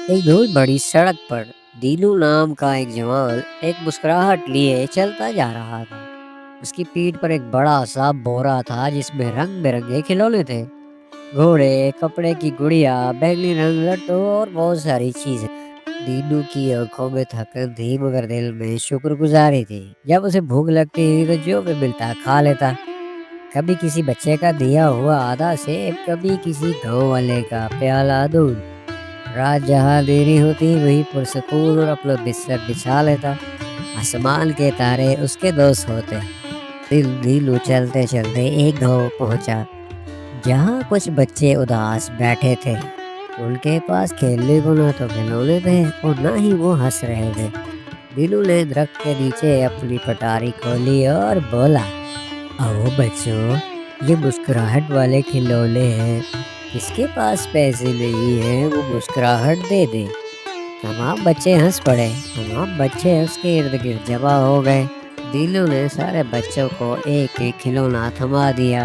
एक धूल बड़ी सड़क पर दीनू नाम का एक जवान एक मुस्कुराहट लिए चलता जा रहा था। उसकी पीठ पर एक बड़ा सा बोरा था जिसमें रंग बिरंगे खिलौने थे। घोड़े, कपड़े की गुड़िया, बैंगनी रंग लट्टू और बहुत सारी चीजें। दीनू की आंखों में थकन थी मगर दिल में शुक्रगुजारी थी। जब उसे भूख लगती थी तो जो भी मिलता खा लेता। कभी किसी बच्चे का दिया हुआ आधा सेब, कभी किसी गांव वाले का प्याला दूध। रात जहाँ देरी होती वही पुरसकून और अपना बिस्तर बिछा लेता। आसमान के तारे उसके दोस्त होते। दिल चलते चलते एक गांव पहुंचा जहाँ कुछ बच्चे उदास बैठे थे। उनके पास खेलने को ना तो खिलौने थे और ना ही वो हंस रहे थे। दिलू ने दरख्त के नीचे अपनी पटारी खोली और बोला, आओ बच्चों, ये मुस्कुराहट वाले खिलौने हैं। किसके पास पैसे नहीं है वो मुस्कुराहट दे दे। तमाम बच्चे हंस पड़े। तमाम बच्चे उसके इर्द गिर्द जमा हो गए। दिलू ने सारे बच्चों को एक एक खिलौना थमा दिया।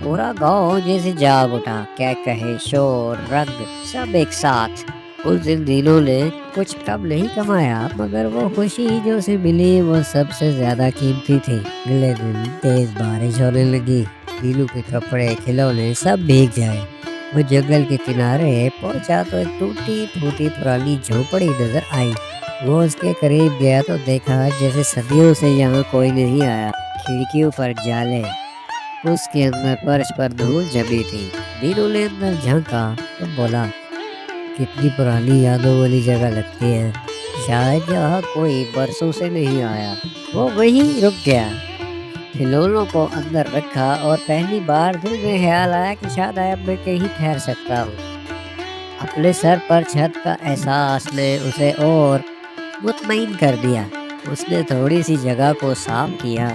पूरा गांव जैसे जाग उठा। क्या कहे, शोर, रंग, सब एक साथ। उस दिन दिलू ने कुछ कम नहीं कमाया मगर वो खुशी जो उसे मिली वो सबसे ज्यादा कीमती थी। अगले दिन तेज बारिश होने लगी। दिलू के कपड़े, खिलौने सब भीग जाए। वो जंगल के किनारे पहुंचा तो एक टूटी फूटी पुरानी झोपड़ी नजर आई। वो उसके करीब गया तो देखा जैसे सदियों से यहाँ कोई नहीं आया। खिड़कियों पर जाले, उसके अंदर फर्श पर धूल जमी थी। दीनू ने अंदर झांका तो बोला, कितनी पुरानी यादों वाली जगह लगती है। शायद यहाँ कोई बरसों से नहीं आया। वो वहीं रुक गया, खिलौनों को अंदर रखा और पहली बार दिल में ख्याल आया कि शायद अब मैं कहीं ठहर सकता हूँ। अपने सर पर छत का एहसास ने उसे और मुतमईन कर दिया। उसने थोड़ी सी जगह को साफ किया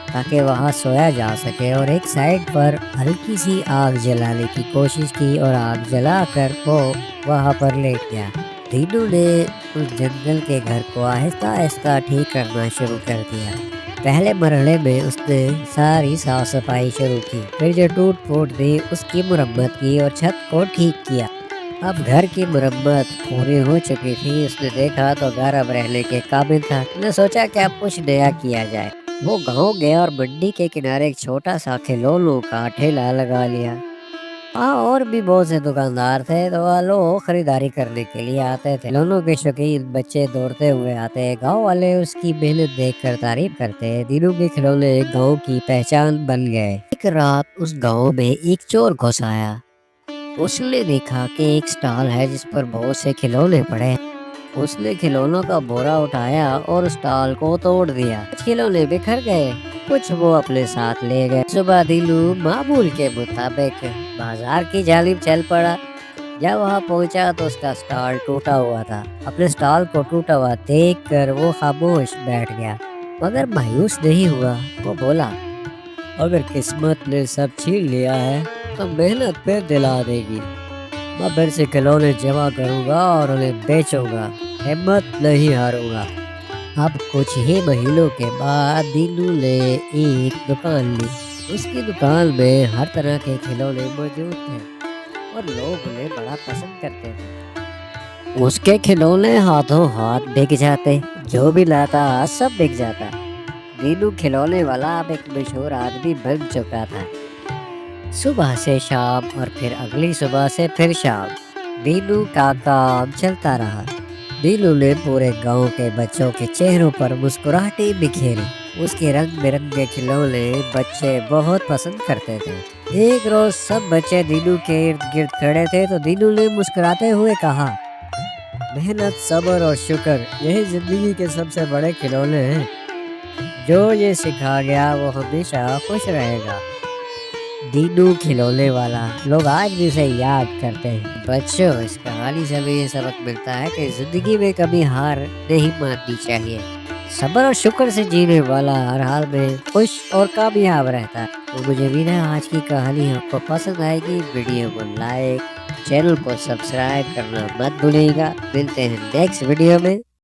ताकि वहां सोया जा सके और एक साइड पर हल्की सी आग जलाने की कोशिश की और आग जलाकर वो वहां पर लेट गया। दीनू ने उस जंगल के घर को आहिस्ता आहिस्ता ठीक करना शुरू कर दिया। पहले मरहले में उसने सारी साफ सफाई शुरू की, फिर जो टूट फूट थी उसकी मुरम्मत की और छत को ठीक किया। अब घर की मुरम्मत पूरी हो चुकी थी। उसने देखा तो घर अब रहने के काबिल था। उसने सोचा कि अब कुछ नया किया जाए। वो गांव गया और मंडी के किनारे एक छोटा सा खिलौनों का ठेला लगा लिया। हाँ, और भी बहुत से दुकानदार थे तो वह लोग खरीदारी करने के लिए आते थे। खिलौनों के शौकीन बच्चे दौड़ते हुए आते। गांव वाले उसकी मेहनत देखकर तारीफ करते। दिनों के खिलौने गांव की पहचान बन गए। एक रात उस गांव में एक चोर घुस आया। उसने देखा कि एक स्टॉल है जिस पर बहुत से खिलौने पड़े। उसने खिलौनों का बोरा उठाया और स्टॉल को तोड़ दिया। कुछ खिलौने बिखर गए, कुछ वो अपने साथ ले गए। सुबह दिलू मामूल के मुताबिक बाजार की जालिब चल पड़ा। जब वहाँ पहुंचा तो उसका स्टॉल टूटा हुआ था। अपने स्टॉल को टूटा हुआ देखकर वो खामोश बैठ गया मगर मायूस नहीं हुआ। वो बोला, अगर किस्मत ने सब छीन लिया है तो मेहनत फिर दिला देगी। मैं फिर से खिलौने जमा करूंगा और उन्हें बेचूंगा। हिम्मत नहीं हारूंगा। अब कुछ ही महीनों के बाद दीनू ने एक दुकान ली। उसकी दुकान में हर तरह के खिलौने मौजूद थे और लोग उन्हें बड़ा पसंद करते थे। उसके खिलौने हाथों हाथ बिक जाते। जो भी लाता सब बिक जाता। दीनू खिलौने वाला अब एक मशहूर आदमी बन चुका था। सुबह से शाम और फिर अगली सुबह से फिर शाम दीनू का काम चलता रहा। दीनू ने पूरे गांव के बच्चों के चेहरों पर मुस्कुराहटें बिखेरी। उसके रंग बिरंगे खिलौने बच्चे बहुत पसंद करते थे। एक रोज सब बच्चे दीनू के इर्द गिर्द खड़े थे तो दीनू ने मुस्कुराते हुए कहा, मेहनत, सब्र और शुक्र यही जिंदगी के सबसे बड़े खिलौने हैं। जो ये सिखा गया वो हमेशा खुश रहेगा। दीनू खिलौने वाला, लोग आज भी उसे याद करते हैं। बच्चों, इस कहानी से हमें ये सबक मिलता है कि जिंदगी में कभी हार नहीं माननी चाहिए। सब्र और शुक्र से जीने वाला हर हाल में खुश और कामयाब रहता है। तो मुझे उम्मीद है आज की कहानी आपको पसंद आएगी। वीडियो को लाइक, चैनल को सब्सक्राइब करना मत भूलिएगा। मिलते हैं नेक्स्ट वीडियो में।